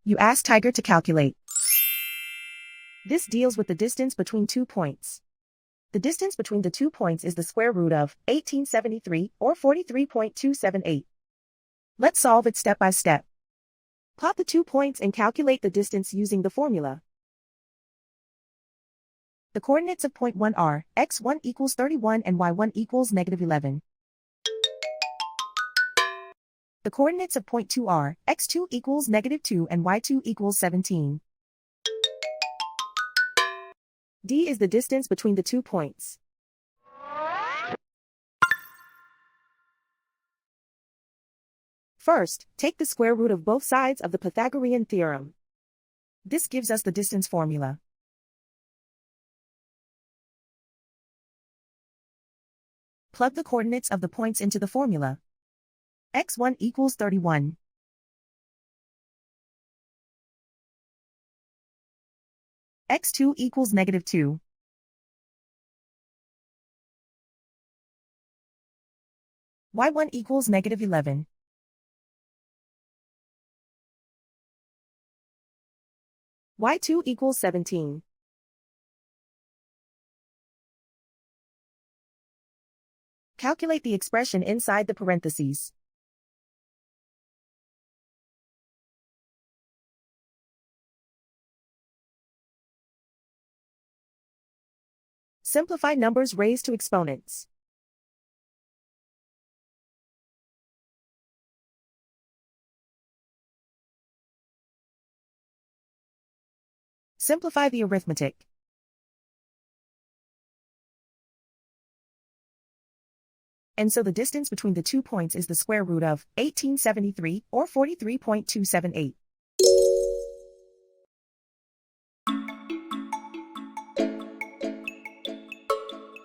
You ask Tiger to calculate. This deals with the distance between 2 points. The distance between the 2 points is the square root of 1873 or 43.278. Let's solve it step by step. Plot the 2 points and calculate the distance using the formula. The coordinates of point 1 are x1 equals 31 and y1 equals -11. The coordinates of point 2 are x2 equals -2 and y2 equals 17. D is the distance between the 2 points. First, take the square root of both sides of the Pythagorean theorem. This gives us the distance formula. Plug the coordinates of the points into the formula. x1 equals 31. x2 equals -2. y1 equals -11. y2 equals 17. Calculate the expression inside the parentheses. Simplify numbers raised to exponents. Simplify the arithmetic. And so the distance between the 2 points is the square root of 1873 or 43.278.